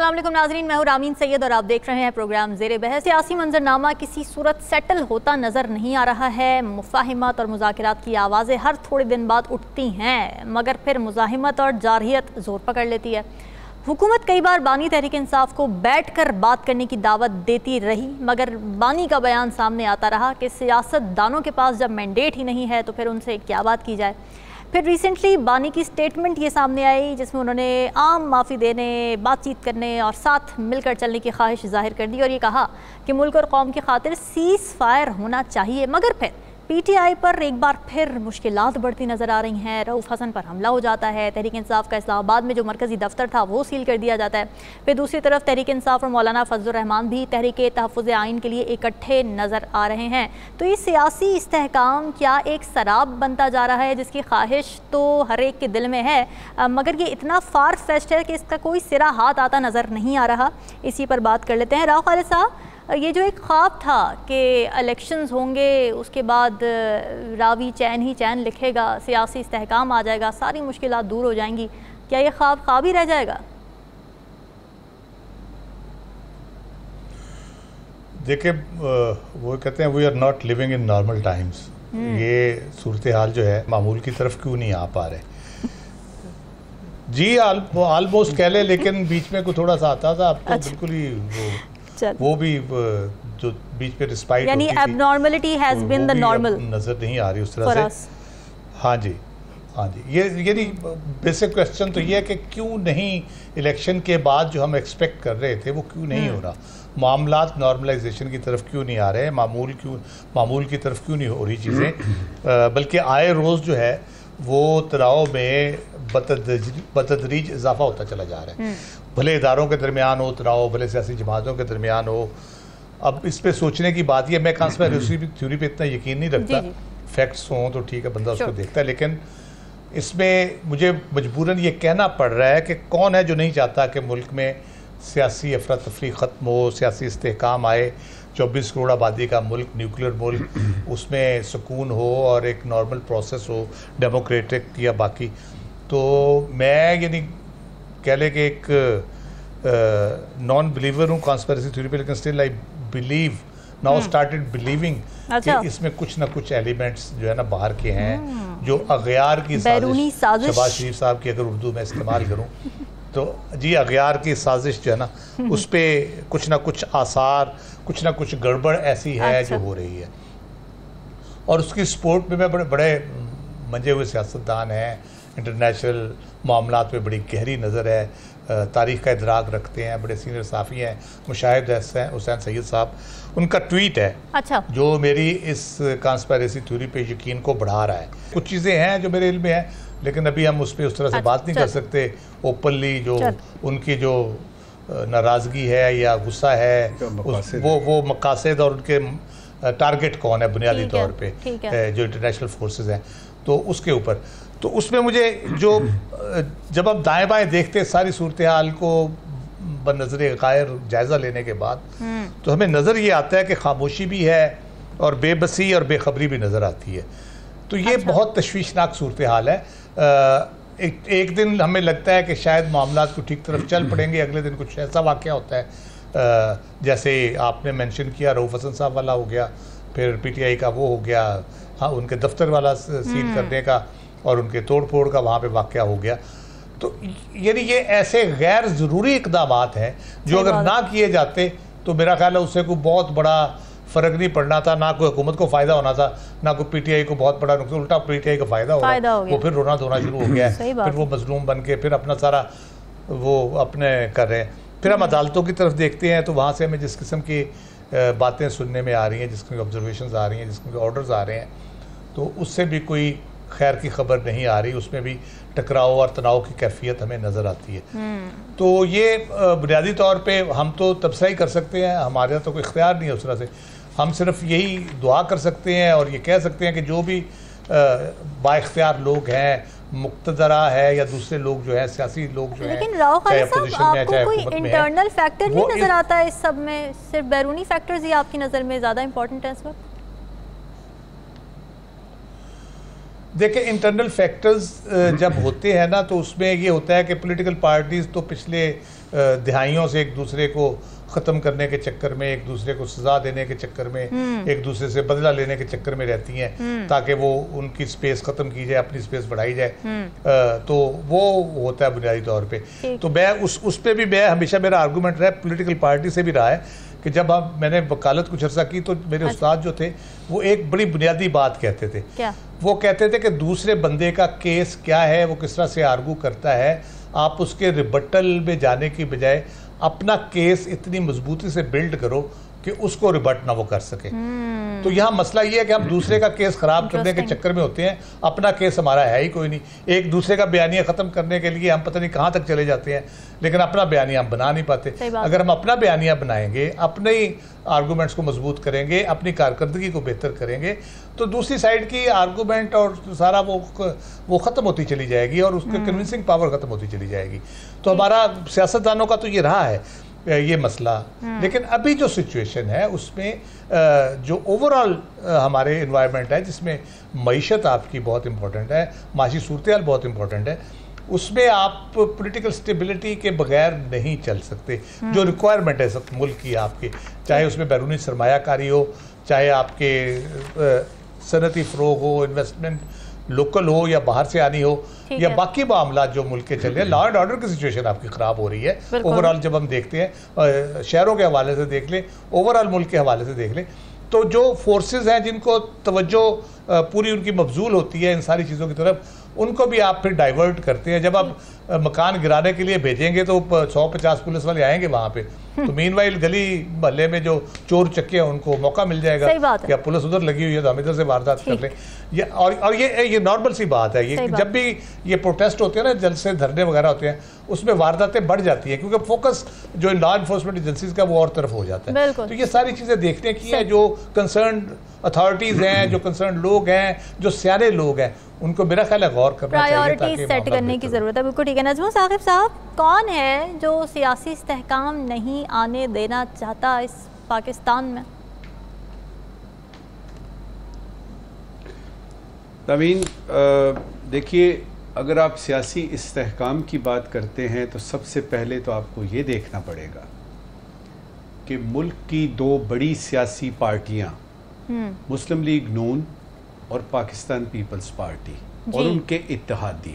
अस्सलाम वालेकुम नाज़रीन, मैं हूं रामीन सैयद और आप देख रहे हैं प्रोग्राम ज़ेरे बहस। सियासी मंजरनामा किसी सूरत सेटल होता नज़र नहीं आ रहा है। मुफ़ाहिमत और मुज़ाकरात की आवाज़ें हर थोड़े दिन बाद उठती हैं, मगर फिर मुज़ाहिमत और जारहियत ज़ोर पकड़ लेती है। हुकूमत कई बार बानी तहरीक इंसाफ को बैठ कर बात करने की दावत देती रही, मगर बानी का बयान सामने आता रहा कि सियासतदानों के पास जब मैंडेट ही नहीं है तो फिर उनसे क्या बात की जाए। फिर रिसेंटली बानी की स्टेटमेंट ये सामने आई जिसमें उन्होंने आम माफ़ी देने, बातचीत करने और साथ मिलकर चलने की ख्वाहिश जाहिर कर दी और ये कहा कि मुल्क और कौम की खातिर सीज़ फायर होना चाहिए। मगर फिर पीटीआई पर एक बार फिर मुश्किलात बढ़ती नज़र आ रही हैं। रऊफ़ हसन पर हमला हो जाता है, तहरीक इंसाफ का इस्लामाबाद में जो मरकज़ी दफ्तर था वो सील कर दिया जाता है। फिर दूसरी तरफ तहरीक इंसाफ और मौलाना फजलुर रहमान भी तहरीक तहफ़्फ़ुज़ आइन के लिए इकट्ठे नज़र आ रहे हैं। तो ये सियासी इस्तेहकाम क्या एक शराब बनता जा रहा है जिसकी ख्वाहिश तो हर एक के दिल में है, मगर ये इतना फार फेस्ट है कि इसका कोई सिरा हाथ आता नज़र नहीं आ रहा। इसी पर बात कर लेते हैं। राव खालिद साहब, ये जो एक ख्वाब था कि इलेक्शंस होंगे, उसके बाद रावी चैन ही चैन लिखेगा, सियासी इस्तेहकाम आ जाएगा, सारी मुश्किलात दूर हो जाएंगी, क्या ये ख्वाब ही रह जाएगा? देखिए, वो कहते हैं we are not living in normal times. ये सूरत हाल जो है मामूल की तरफ क्यों नहीं आ पा रहे जी। ऑलमोस्ट कह ले, लेकिन बीच में कोई थोड़ा सा आता था। अब तो बिल्कुल ही वो भी जो बीच पे रिस्पाइट यानी abnormality has been the normal नजर नहीं आ रही उस तरह से। हाँ जी, हाँ जी। ये बेसिक क्वेश्चन तो ये है कि क्यों नहीं इलेक्शन के बाद जो हम एक्सपेक्ट कर रहे थे वो क्यों नहीं हो रहा। मामलात नॉर्मलाइजेशन की तरफ क्यों नहीं आ रहे, मामूल की तरफ क्यों नहीं हो रही चीज़ें, बल्कि आए रोज़ जो है वो तनाव में बतदरीज इजाफा होता चला जा रहा है। भले इदारों के दरमियान हो तनाव, भले सियासी जमातों के दरमियान हो। अब इस पे सोचने की बात यह, मैं कंस्पिरेसी थ्योरी पे इतना यकीन नहीं रखता। फैक्ट्स हों तो ठीक है, बंदा उसको देखता है, लेकिन इसमें मुझे मजबूरन ये कहना पड़ रहा है कि कौन है जो नहीं चाहता कि मुल्क में सियासी अफरा तफरी ख़त्म हो, सियासी इस्तेहकाम आए, 24 करोड़ आबादी का मुल्क, न्यूक्लियर मुल्क, उसमें सुकून हो और एक नॉर्मल प्रोसेस हो, डेमोक्रेटिक या बाकी। तो मैं ये नहीं कह ले कि एक नॉन बिलीवर हूँ कंस्पिरेसी थ्योरी पे, लेकिन still I believe now started believing कि इसमें कुछ ना कुछ एलिमेंट्स जो है ना बाहर के हैं, जो अगयार की साजिश, शहबाज शरीफ साहब की अगर उर्दू में इस्तेमाल करूँ तो जी, अगयार की साजिश जो है ना उस पर कुछ ना कुछ आसार, कुछ ना कुछ गड़बड़ ऐसी है जो हो रही है। और उसकी सपोर्ट में मैं बड़े मंजे हुए सियासतदान हैं, इंटरनेशनल मामलात में बड़ी गहरी नज़र है, तारीख़ का इदराक रखते हैं, बड़े सीनियर साफ़ी हैं, मुशाहिद हुसैन सैयद साहब। उनका ट्वीट है जो मेरी इस कंस्पिरेसी थ्योरी पे यकीन को बढ़ा रहा है। कुछ चीज़ें हैं जो मेरे इल्म में हैं, लेकिन अभी हम उस पर उस तरह से बात नहीं कर सकते ओपनली। जो उनकी जो नाराज़गी है या गुस्सा है, वो मकासद और उनके टारगेट कौन है बुनियादी तौर पे, जो इंटरनेशनल फोर्सेस हैं, तो उसके ऊपर। तो उसमें मुझे जो जब आप दाएं बाएं देखते सारी सूरत हाल को बनज़र गायर जायज़ा लेने के बाद, तो हमें नज़र ये आता है कि खामोशी भी है और बेबसी और बेखबरी भी नज़र आती है। तो ये बहुत तशवीशनाक सूरत हाल है। एक दिन हमें लगता है कि शायद मामलात को ठीक तरफ चल पड़ेंगे, अगले दिन कुछ ऐसा वाक़या होता है जैसे आपने मेंशन किया रऊफ़ हसन साहब वाला हो गया, फिर पीटीआई का वो हो गया, हाँ उनके दफ्तर वाला सील करने का और उनके तोड़ फोड़ का वहाँ पे वाक़या हो गया। तो यानी ये ऐसे गैर ज़रूरी इक़दामात हैं जो अगर ना किए जाते तो मेरा ख्याल है उससे कोई बहुत बड़ा फ़र्क नहीं पड़ना था, ना कोई हुकूमत को फ़ायदा होना था, ना कोई पीटीआई को बहुत बड़ा नुकसान, उल्टा पीटीआई को फ़ायदा हो गया। वो फिर रोना धोना शुरू हो गया है, फिर वो मजलूम बन के फिर अपना सारा वो अपने कर रहे हैं। फिर हम अदालतों की तरफ देखते हैं तो वहाँ से हमें जिस किस्म की बातें सुनने में आ रही हैं, जिस किस्म की ऑब्जर्वेशंस आ रही हैं, जिस किस्म के ऑर्डर्स आ रहे हैं, तो उससे भी कोई खैर की खबर नहीं आ रही। उसमें भी टकराव और तनाव की कैफियत हमें नज़र आती है। तो ये बुनियादी तौर पे हम तो तबसरा ही कर सकते हैं, हमारे तो कोई इख्तियार नहीं है उस तरह से। हम सिर्फ यही दुआ कर सकते हैं और ये कह सकते हैं कि जो भी बाइख्तियार लोग हैं, मुक्तदरा है या दूसरे लोग जो है, सियासी लोग जो हैं, लेकिन राव खालिद साहब, आपको कोई इंटरनल फैक्टर नहीं नज़र आता है इस सब में? सिर्फ बैरूनी फैक्टर्स ही आपकी नज़र में ज़्यादा इंपॉर्टेंट है इस वक्त? देखिए, इंटरनल फैक्टर्स जब होते हैं ना तो उसमें ये होता है कि पॉलिटिकल पार्टीज़ तो पिछले दिहाइयों से एक दूसरे को ख़त्म करने के चक्कर में, एक दूसरे को सज़ा देने के चक्कर में, एक दूसरे से बदला लेने के चक्कर में रहती हैं ताकि वो उनकी स्पेस ख़त्म की जाए, अपनी स्पेस बढ़ाई जाए। तो वो होता है बुनियादी तौर पे। तो मैं उस पर भी मैं हमेशा मेरा आर्गूमेंट रहा है, पॉलिटिकल पार्टी से भी रहा है कि जब मैंने वकालत कुछ अर्सा की तो मेरे उस्ताद जो थे वो एक बड़ी बुनियादी बात कहते थे। क्या? वो कहते थे कि दूसरे बंदे का केस क्या है, वो किस तरह से आर्गू करता है, आप उसके रिबटल में जाने की बजाय अपना केस इतनी मजबूती से बिल्ड करो कि उसको रिबट ना वो कर सके। तो यहाँ मसला ये है कि हम दूसरे का केस खराब करने के चक्कर में होते हैं, अपना केस हमारा है ही कोई नहीं। एक दूसरे का बयानिया ख़त्म करने के लिए हम पता नहीं कहाँ तक चले जाते हैं, लेकिन अपना बयानिया हम बना नहीं पाते। अगर हम अपना बयानिया बनाएंगे, अपने ही आर्गूमेंट्स को मजबूत करेंगे, अपनी कारकर्दगी को बेहतर करेंगे, तो दूसरी साइड की आर्गूमेंट और सारा वो ख़त्म होती चली जाएगी और उसकी कन्विंसिंग पावर ख़त्म होती चली जाएगी। तो हमारा सियासतदानों का तो ये रहा है ये मसला। लेकिन अभी जो सिचुएशन है उसमें जो ओवरऑल हमारे इन्वायरमेंट है जिसमें मईशत आपकी बहुत इंपॉर्टेंट है, माशी सूरत बहुत इंपॉर्टेंट है, उसमें आप पॉलिटिकल स्टेबिलिटी के बगैर नहीं चल सकते। जो रिक्वायरमेंट है सब मुल्क की आपके, चाहे उसमें बैरूनी सरमायाकारी हो, चाहे आपके सनती फ़रोग हो, इन्वेस्टमेंट लोकल हो या बाहर से आनी हो, या बाकी मामला जो मुल्क के चल रहे हैं, लॉ एंड ऑर्डर की सिचुएशन आपकी ख़राब हो रही है ओवरऑल। जब हम देखते हैं शहरों के हवाले से देख लें, ओवरऑल मुल्क के हवाले से देख लें, तो जो फोर्सेस हैं जिनको तवज्जो पूरी उनकी मबजूल होती है इन सारी चीज़ों की तरफ, उनको भी आप फिर डाइवर्ट करते हैं। जब आप मकान गिराने के लिए भेजेंगे तो 150 पुलिस वाले आएंगे वहाँ पे, तो मीनवाइल गली मोहल्ले में जो चोर चक्के हैं उनको मौका मिल जाएगा कि अब पुलिस उधर लगी हुई है तो हम इधर से वारदात कर लें। और ये नॉर्मल सी बात है। ये जब भी ये प्रोटेस्ट होते हैं ना, जलसे धरने वगैरह होते हैं, उसमें वारदातें बढ़ जाती है क्योंकि फोकस जो लॉ इन्फोर्समेंट एजेंसीज का वो और तरफ हो जाता है। तो ये सारी चीज़ें देखने की है। जो कंसर्न अथॉरिटीज़ हैं, जो कंसर्न लोग हैं, जो सियाने लोग हैं, उनको मेरा ख्याल है गौर करना चाहिए, प्रायोरिटी सेट करने की ज़रूरत है। बिल्कुल ठीक है। नजमुल साकिब साहब, कौन है जो सियासी इस्तेहकाम नहीं आने देना चाहता इस पाकिस्तान में? नवीन, देखिए, अगर आप सियासी इस्तेहकाम की बात करते हैं तो सबसे पहले तो आपको ये देखना पड़ेगा कि मुल्क की दो बड़ी सियासी पार्टियां, मुस्लिम लीग नून और पाकिस्तान पीपल्स पार्टी और उनके इत्तेहादी,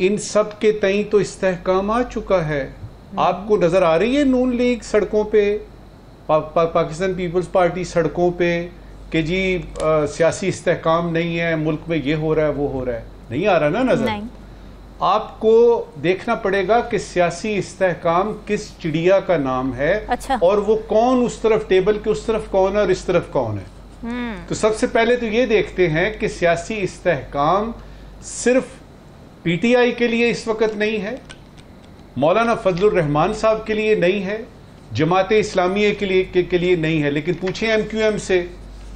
इन सब के तई तो इस्तेहकाम आ चुका है। आपको नज़र आ रही है नून लीग सड़कों पे, पाकिस्तान पीपल्स पार्टी सड़कों पे कि जी सियासी इस्तेहकाम नहीं है, मुल्क में ये हो रहा है वो हो रहा है? नहीं आ रहा ना नज़र। आपको देखना पड़ेगा कि सियासी इस्तेहकाम किस चिड़िया का नाम है। अच्छा। और वो कौन उस तरफ, टेबल के उस तरफ कौन है और इस तरफ कौन है। तो सबसे पहले तो ये देखते हैं कि सियासी इस्तेहकाम सिर्फ पीटीआई के लिए इस वक्त नहीं है, मौलाना फजलुर रहमान साहब के लिए नहीं है, जमाते इस्लामिया के लिए नहीं है, लेकिन पूछें एमक्यूएम से,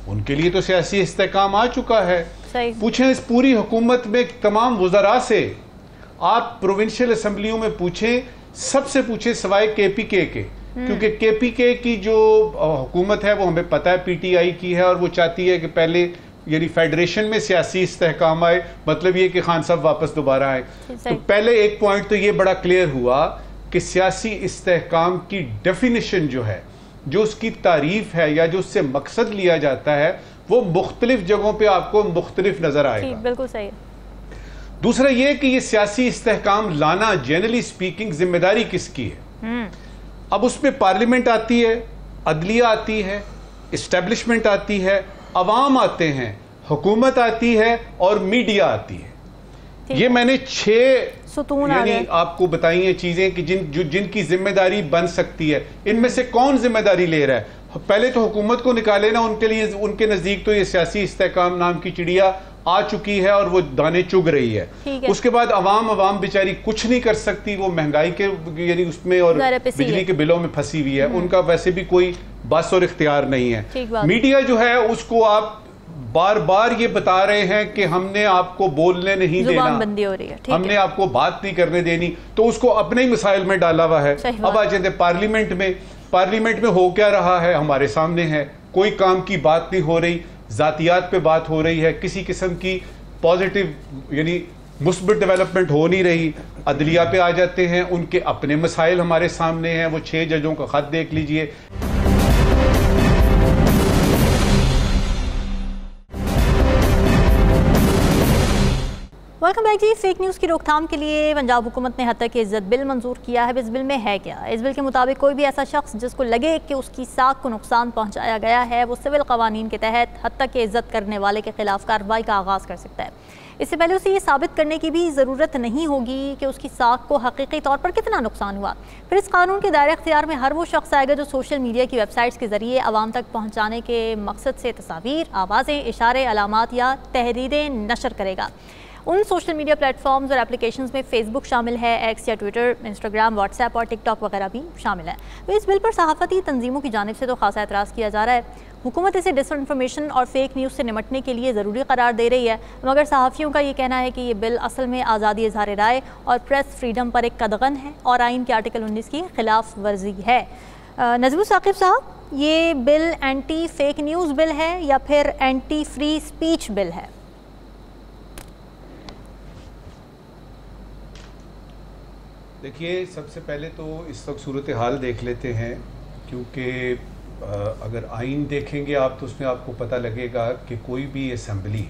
उनके लिए तो सियासी इस्तेहकाम आ चुका है। पूछें इस पूरी हुकूमत में तमाम वज़रा से, आप प्रोविंशियल असम्बलियों में पूछें, सबसे पूछें सिवाय केपीके के, क्योंकि केपीके की जो हुकूमत है वो हमें पता है पीटीआई की है और वो चाहती है कि पहले यानी फेडरेशन में सियासी इस्तेहकाम आए, मतलब ये कि खान साहब वापस दोबारा आए। तो पहले एक पॉइंट तो ये बड़ा क्लियर हुआ कि सियासी इस्तेहकाम की डेफिनेशन जो है, जो उसकी तारीफ है या जो उससे मकसद लिया जाता है, वो मुख्तलिफ जगहों पे आपको मुख्तलिफ नजर आएगा। बिल्कुल सही। दूसरा ये कि ये सियासी इस्तेहकाम लाना जनरली स्पीकिंग जिम्मेदारी किसकी है? अब उसमें पार्लियामेंट आती है, अदलिया आती है, इस्टेब्लिशमेंट आती है, अवाम आते हैं, हुकूमत आती है और मीडिया आती है। ये मैंने 6 यानी आपको बताई हैं चीजें कि जिनकी जिम्मेदारी बन सकती है। इनमें से कौन जिम्मेदारी ले रहा है? पहले तो हुकूमत को निकाले ना, उनके लिए, उनके नजदीक तो ये सियासी इस्तेहकाम नाम की चिड़िया आ चुकी है और वो दाने चुग रही है। उसके बाद अवाम बेचारी कुछ नहीं कर सकती, वो महंगाई के यानी उसमें और बिजली के बिलों में फंसी हुई है, उनका वैसे भी कोई बस और इख्तियार नहीं है। मीडिया जो है उसको आप बार बार ये बता रहे हैं कि हमने आपको बोलने नहीं देना, बंदी हो रही है, हमने आपको बात नहीं करने देनी, तो उसको अपने ही मिसाइल में डाला हुआ है। अब आ जाते पार्लियामेंट में हो क्या रहा है हमारे सामने है, कोई काम की बात नहीं हो रही, जातियात पे बात हो रही है, किसी किस्म की पॉजिटिव यानी मुस्बित डेवलपमेंट हो नहीं रही। अदलिया पे आ जाते हैं, उनके अपने मसाइल हमारे सामने हैं। वो 6 जजों का खत देख लीजिए। वेलकम बैक जी। फेक न्यूज़ की रोकथाम के लिए पंजाब हुकूमत ने हत्या की इज्जत बिल मंजूर किया है। इस बिल में है क्या? इस बिल के मुताबिक कोई भी ऐसा शख्स जिसको लगे कि उसकी साख को नुकसान पहुंचाया गया है, वो सिविल कवानीन के तहत हत्या की इज्जत करने वाले के खिलाफ कार्रवाई का आगाज़ कर सकता है। इससे पहले उसे ये साबित करने की भी ज़रूरत नहीं होगी कि उसकी साख को हकीकी तौर पर कितना नुकसान हुआ। फिर इस कानून के दायरे इख्तियार में हर वो शख्स आएगा जो सोशल मीडिया की वेबसाइट्स के ज़रिए आवाम तक पहुँचाने के मकसद से तस्वीर, आवाज़ें, इशारे, अलामात या तहरीरें नशर करेगा। उन सोशल मीडिया प्लेटफॉर्म्स और एप्लीकेशंस में फेसबुक शामिल है, एक्स या ट्विटर, इंस्टाग्राम, व्हाट्सएप और टिकटॉक वगैरह भी शामिल है। तो इस बिल पर सहाफ़ती तंजीमों की जानिब से तो खासा एतराज़ किया जा रहा है। हुकूमत इसे डिसइंफॉर्मेशन और फेक न्यूज़ से निपटने के लिए ज़रूरी करार दे रही है, मगर सहाफ़ियों का ये कहना है कि ये बिल असल में आज़ादी इज़हार राय और प्रेस फ्रीडम पर एक कदगन है और आइन के आर्टिकल 19 की खिलाफ वर्जी है। नज़मुल साकिब साहब, ये bill anti fake news bill है या फिर एंटी फ्री स्पीच बिल है? देखिए, सबसे पहले तो इस वक्त सूरत हाल देख लेते हैं, क्योंकि अगर आइन देखेंगे आप तो उसमें आपको पता लगेगा कि कोई भी असम्बली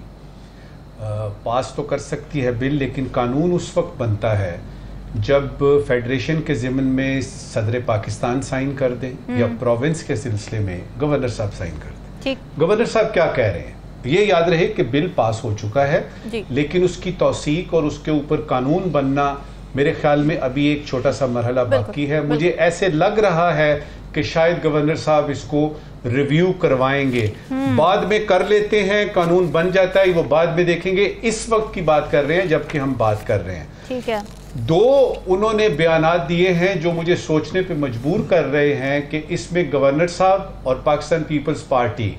पास तो कर सकती है बिल, लेकिन कानून उस वक्त बनता है जब फेडरेशन के ज़िम्मन में सदर पाकिस्तान साइन कर दें या प्रोविंस के सिलसिले में गवर्नर साहब साइन कर दें। गवर्नर साहब क्या कह रहे हैं ये याद रहे कि बिल पास हो चुका है, लेकिन उसकी तौसीक और उसके ऊपर कानून बनना मेरे ख्याल में अभी एक छोटा सा मरहला बाकी है। मुझे ऐसे लग रहा है कि शायद गवर्नर साहब इसको रिव्यू करवाएंगे, बाद में कर लेते हैं, कानून बन जाता है, वो बाद में देखेंगे। इस वक्त की बात कर रहे हैं जबकि हम बात कर रहे हैं। ठीक है। 2 उन्होंने बयानात दिए हैं जो मुझे सोचने पे मजबूर कर रहे हैं कि इसमें गवर्नर साहब और पाकिस्तान पीपल्स पार्टी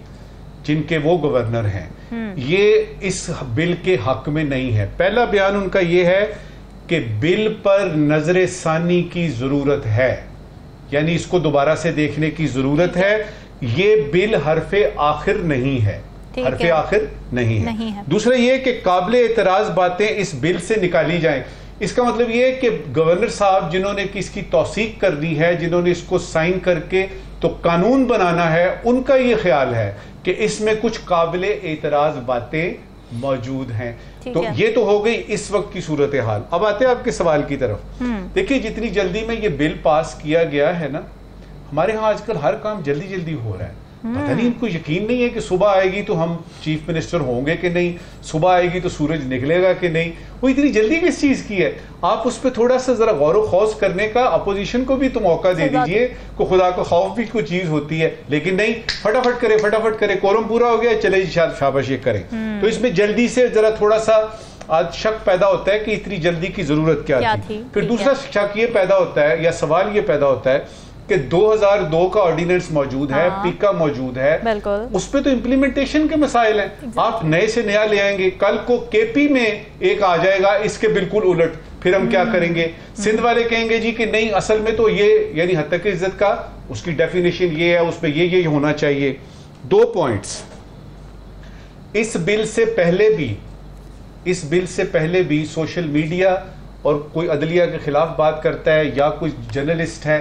जिनके वो गवर्नर हैं, ये इस बिल के हक में नहीं है। पहला बयान उनका ये है कि बिल पर नजर सानी की जरूरत है, यानी इसको दोबारा से देखने की जरूरत है। ये बिल हरफे आखिर नहीं है, हरफे आखिर नहीं है। दूसरा ये कि काबिल एतराज बातें इस बिल से निकाली जाएं। इसका मतलब ये है कि गवर्नर साहब जिन्होंने इसकी तौसीक कर दी है, जिन्होंने इसको साइन करके तो कानून बनाना है, उनका ये ख्याल है कि इसमें कुछ काबिल एतराज बातें मौजूद हैं। तो ये तो हो गई इस वक्त की सूरत हाल। अब आते हैं आपके सवाल की तरफ। देखिए, जितनी जल्दी में ये बिल पास किया गया है ना, हमारे यहाँ आजकल हर काम जल्दी जल्दी हो रहा है। पता नहीं इनको यकीन नहीं है कि सुबह आएगी तो हम चीफ मिनिस्टर होंगे कि नहीं, सुबह आएगी तो सूरज निकलेगा कि नहीं। वो इतनी जल्दी किस चीज की है? आप उस पर थोड़ा सा जरा गौर खौस करने का अपोजिशन को भी तो मौका दे दीजिए को खुदा को खौफ भी कोई चीज होती है, लेकिन नहीं, फटाफट करे, कोरम पूरा हो गया, चले शाबाश ये करें। तो इसमें जल्दी से जरा थोड़ा सा आज शक पैदा होता है कि इतनी जल्दी की जरूरत क्या थी। फिर दूसरा शक ये पैदा होता है या सवाल ये पैदा होता है कि 2002 का ऑर्डिनेंस मौजूद है, पीका मौजूद है, उस पे तो इम्प्लीमेंटेशन के मसाइल हैं। आप नए से नया ले आएंगे, कल को केपी में एक आ जाएगा इसके बिल्कुल उलट, फिर हम क्या करेंगे? सिंध वाले कहेंगे जी कि नहीं, असल में तो ये यानी हत्या की इज्जत का उसकी डेफिनेशन ये है, उसमें ये होना चाहिए। 2 पॉइंट्स इस बिल से पहले भी सोशल मीडिया और कोई अदलिया के खिलाफ बात करता है या कोई जर्नलिस्ट है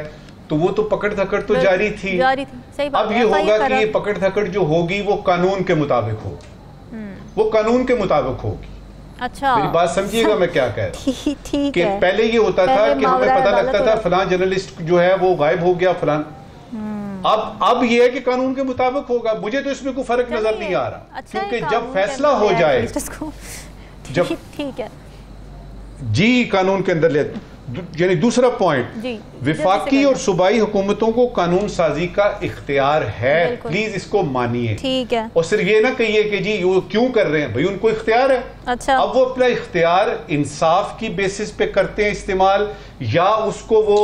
तो वो तो पकड़ धकड़ तो जारी थी। सही बात। अब ये होगा कि ये पकड़ धकड़ जो होगी वो कानून के मुताबिक होगी, वो कानून के मुताबिक होगी। अच्छा, मेरी बात समझिएगा मैं क्या कह रहा हूं। ठीक है। पहले ये होता था कि हमें पता लगता था फलां जर्नलिस्ट जो है वो गायब हो गया फलां। अब ये है कि कानून के मुताबिक होगा। मुझे तो इसमें कोई फर्क नजर नहीं आ रहा, क्योंकि जब फैसला हो जाए, जब ठीक है जी कानून के अंदर ले। यानी दूसरा पॉइंट, विफाकी और सूबाई हुकूमतों को कानून साजी का इख्तियार है, प्लीज इसको मानिए। ठीक है। और सिर्फ ये ना कहिए कि जी वो क्यों कर रहे हैं, भाई उनको इख्तियार है। अच्छा। अब वो अपना इख्तियार इंसाफ की बेसिस पे करते हैं इस्तेमाल, या उसको वो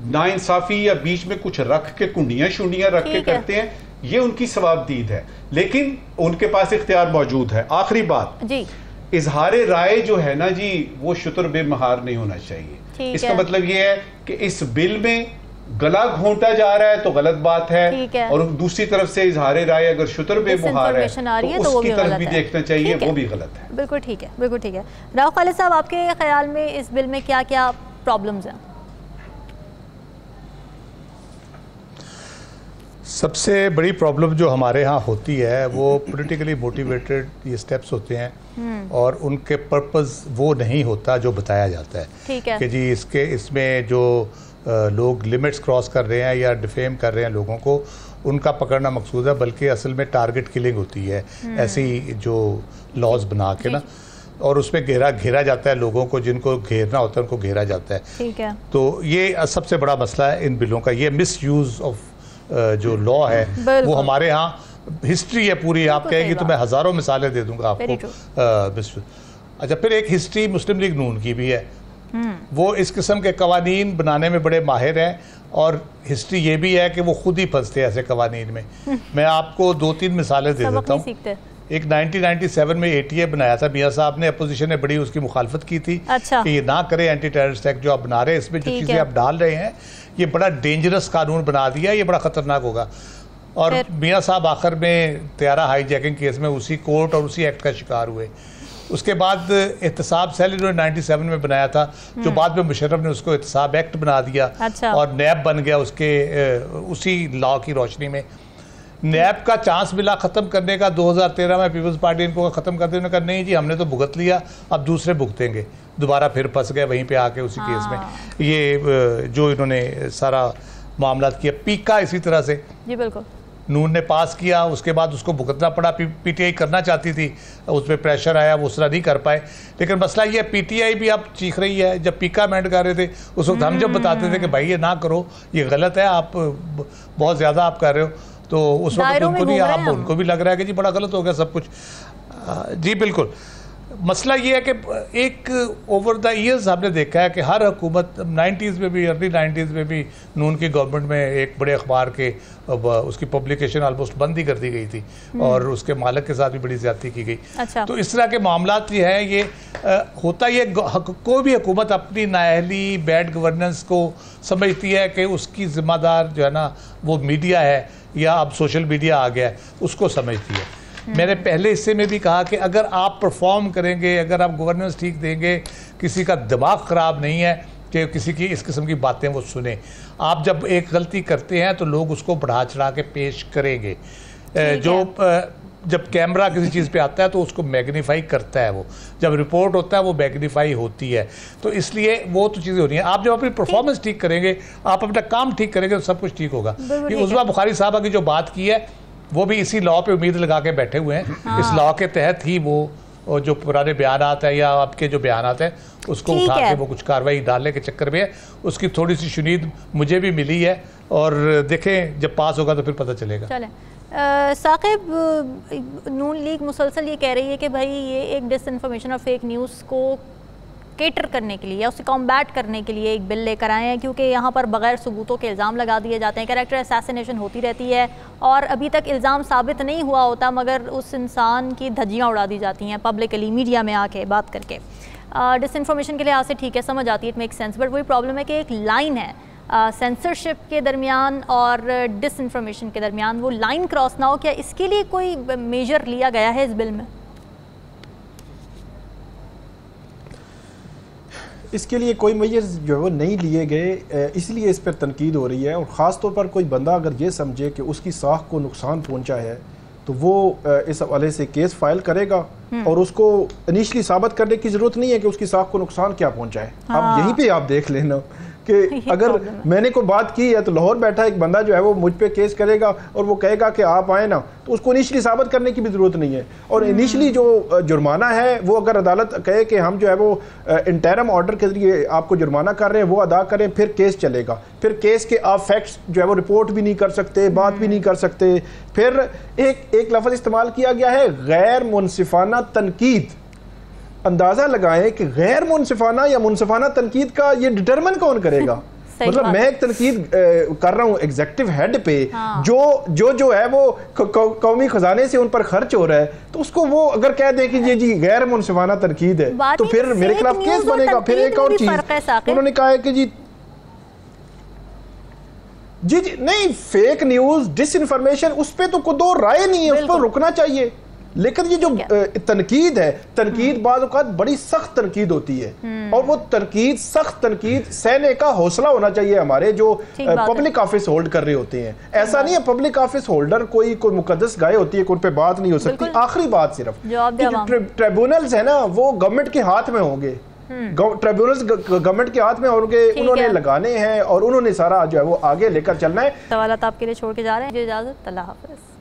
नाइंसाफी या बीच में कुछ रख के कुंडियां शुंडियां रख के करते हैं, ये उनकी सवाबदीद है, लेकिन उनके पास इख्तियार मौजूद है। आखिरी बात जी, इजहार राय जो है ना जी, वो शुतर बेमहार नहीं होना चाहिए। इसका मतलब ये है कि इस बिल में गला घोंटा जा रहा है तो गलत बात है, और दूसरी तरफ से इजहार राय अगर शुतर बेमुहार है तो उसकी तरफ भी देखना चाहिए, वो भी गलत है। बिल्कुल ठीक है, बिल्कुल ठीक है। राव खालिद साहब, आपके ख्याल में इस बिल में क्या क्या प्रॉब्लम्स हैं? सबसे बड़ी प्रॉब्लम जो हमारे यहाँ होती है वो पॉलिटिकली मोटिवेटेड ये स्टेप्स होते हैं और उनके पर्पस वो नहीं होता जो बताया जाता है। ठीक है कि जी इसमें जो लोग लिमिट्स क्रॉस कर रहे हैं या डिफेम कर रहे हैं लोगों को, उनका पकड़ना मकसूद है, बल्कि असल में टारगेट किलिंग होती है ऐसी जो लॉज बना के ना, और उसमें घेरा जाता है लोगों को, जिनको घेरना होता है उनको घेरा जाता है। ठीक है, तो ये सबसे बड़ा मसला है इन बिलों का, ये मिस यूज़ ऑफ जो लॉ है वो हमारे यहाँ हिस्ट्री है पूरी। आप कहेंगे तो मैं हज़ारों मिसालें दे दूंगा आपको। अच्छा, फिर एक हिस्ट्री मुस्लिम लीग नून की भी है, वो इस किस्म के कवानीन बनाने में बड़े माहिर हैं, और हिस्ट्री ये भी है कि वो खुद ही फंसते हैं ऐसे कवानीन में। मैं आपको 2-3 मिसालें दे देता हूँ। एक 1997 में ATA बनाया था मियाँ साहब ने, अपोजिशन ने बड़ी उसकी मुखालफत की थी। अच्छा। कि ये ना करें, एंटी टेररिस्ट एक्ट जो आप बना रहे हैं, इसमें जो चीज़ें आप डाल रहे हैं ये बड़ा डेंजरस कानून बना दिया, ये बड़ा ख़तरनाक होगा। और मियाँ साहब आखिर में त्यारा हाईजैकिंग केस में उसी कोर्ट और उसी एक्ट का शिकार हुए। उसके बाद एहतसाब सेल इन्होंने 97 में बनाया था, जो बाद में मुशर्रफ ने उसको एहतसाब एक्ट बना दिया। अच्छा। और नैब बन गया उसके उसी लॉ की रोशनी में। नैब का चांस मिला ख़त्म करने का 2013 में, पीपल्स पार्टी इनको ख़त्म कर देने का, नहीं जी हमने तो भुगत लिया, अब दूसरे भुगतेंगे। दोबारा फिर फंस गए वहीं पे आके उसी केस में। ये जो इन्होंने सारा मामला किया। पीका इसी तरह से जी बिल्कुल नून ने पास किया, उसके बाद उसको भुगतना पड़ा। PTI करना चाहती थी, उस पर प्रेशर आया, वो उस तरह नहीं कर पाए। लेकिन मसला ये PTI भी अब चीख रही है। जब पीका अमेंड कर रहे थे उस वक्त हम जब बताते थे कि भाई ये ना करो, ये गलत है, आप बहुत ज़्यादा आप कर रहे हो, तो उस वक्त उनको नहीं, आप उनको भी लग रहा है कि जी बड़ा गलत हो गया सब कुछ। जी बिल्कुल। मसला ये है कि एक ओवर द ईयर्स हमने देखा है कि हर हुकूमत 90s में भी, अर्ली 90s में भी नून की गवर्नमेंट में एक बड़े अखबार के उसकी पब्लिकेशन ऑलमोस्ट बंद ही कर दी गई थी, और उसके मालिक के साथ भी बड़ी ज्यादती की गई। अच्छा। तो इस तरह के मामला जो है ये होता, ये कोई भी हुकूमत अपनी नाअहली बैड गवर्नेंस को समझती है कि उसकी जिम्मेदार जो है ना वो मीडिया है, या अब सोशल मीडिया आ गया है, उसको समझती है। मैंने पहले हिस्से में भी कहा कि अगर आप परफॉर्म करेंगे, अगर आप गवर्नेंस ठीक देंगे, किसी का दिमाग ख़राब नहीं है कि किसी की इस किस्म की बातें वो सुने। आप जब एक गलती करते हैं तो लोग उसको बढ़ा चढ़ा के पेश करेंगे। जब कैमरा किसी चीज़ पे आता है तो उसको मैग्नीफाई करता है, वो जब रिपोर्ट होता है वो मैग्नीफाई होती है। तो इसलिए वो तो चीज़ें हो रही हैं। आप जब अपनी परफॉर्मेंस ठीक करेंगे, आप अपना काम ठीक करेंगे, तो सब कुछ ठीक होगा। ये उज़्मा बुखारी साहबा की जो बात की है वो भी इसी लॉ पे उम्मीद लगा के बैठे हुए हैं। हाँ। इस लॉ के तहत ही वो जो पुराने बयानात है या आपके जो बयानात है उसको उठा के वो कुछ कार्रवाई डालने के चक्कर में है। उसकी थोड़ी सी शुनीद मुझे भी मिली है, और देखें जब पास होगा तो फिर पता चलेगा। चलें साकिब, नून लीग मुसलसल ये कह रही है कि भाई ये एक डिसइंफॉर्मेशन और फेक न्यूज़ को केटर करने के लिए या उसे कॉम्बैट करने के लिए एक बिल लेकर आए हैं, क्योंकि यहाँ पर बगैर सबूतों के इल्ज़ाम लगा दिए जाते हैं, कैरेक्टर असैसिनेशन होती रहती है, और अभी तक इल्ज़ाम साबित नहीं हुआ होता मगर उस इंसान की धज्जियाँ उड़ा दी जाती हैं पब्लिकली, मीडिया में आके बात करके। डिसइंफॉर्मेशन के लिहाज से ठीक है, समझ आती है, इट मेक्स सेंस, बट वही प्रॉब्लम है कि एक लाइन है सेंसरशिप के दरमियान और डिसइंफॉर्मेशन के दरमियान, वो लाइन क्रॉस ना हो। क्या इसके लिए कोई मेजर लिया गया है इस बिल में? इसके लिए कोई मेजर जो है वो नहीं लिए गए, इसलिए इस पर तनकीद हो रही है। और ख़ास तौर पर कोई बंदा अगर ये समझे कि उसकी साख को नुकसान पहुंचा है तो वो इस हवाले से केस फाइल करेगा, और उसको इनिशली साबित करने की ज़रूरत नहीं है कि उसकी साख को नुकसान क्या पहुंचा है। हाँ। अब यहीं पे आप देख लेना कि अगर मैंने कोई बात की है तो लाहौर बैठा एक बंदा जो है वो मुझ पे केस करेगा और वो कहेगा कि आप आए ना, तो उसको इनिशली साबित करने की भी ज़रूरत नहीं है। और इनिशली जो जुर्माना है वो अगर अदालत कहे कि हम जो है वो इंटरम ऑर्डर के जरिए आपको जुर्माना कर रहे हैं, वो अदा करें, फिर केस चलेगा। फिर केस के आप फैक्ट्स जो है वो रिपोर्ट भी नहीं कर सकते, बात भी नहीं कर सकते। फिर एक लफ्ज़ इस्तेमाल किया गया है गैर मुनसिफाना तनकीद। अंदाजा लगाएं कि गैर मुनसिफाना या मुनसिफाना तनकीद का ये डिटरमिन कौन करेगा? मतलब मैं एक तनकीद कर रहा हूँ एग्जीक्यूटिव हेड पे, हाँ। जो है वो कौमी खजाने से उन पर खर्च हो रहा है, तो उसको वो अगर कह दे कि ये जी गैर मुनसिफाना तनकीद है तो फिर मेरे खिलाफ केस बनेगा। फिर एक और चीज उन्होंने कहा है कि जी जी जी नहीं, फेक न्यूज डिस इन्फॉर्मेशन उस पर तो कोई दो राय नहीं है, उस पर रुकना चाहिए। लेकिन ये जो तनकीद है, तनकीद बाद औक़ात बड़ी सख्त तनकीद होती है, और वो तनकीद, सख्त तनकीद सहने का हौसला होना चाहिए हमारे जो पब्लिक ऑफिस होल्ड कर रहे होते हैं। ऐसा नहीं है पब्लिक ऑफिस होल्डर कोई मुकद्दस गाय होती है, उन पे बात नहीं हो सकती। आखिरी बात सिर्फ ट्रिब्यूनल्स है ना, वो गवर्नमेंट के हाथ में होंगे, ट्रिब्यूनल्स गवर्नमेंट के हाथ में होंगे, उन्होंने लगाने हैं और उन्होंने सारा जो है वो आगे लेकर चलना है। सवाल आपके लिए छोड़ के जा रहे हैं, इजाजत, अल्लाह हाफ़िज़।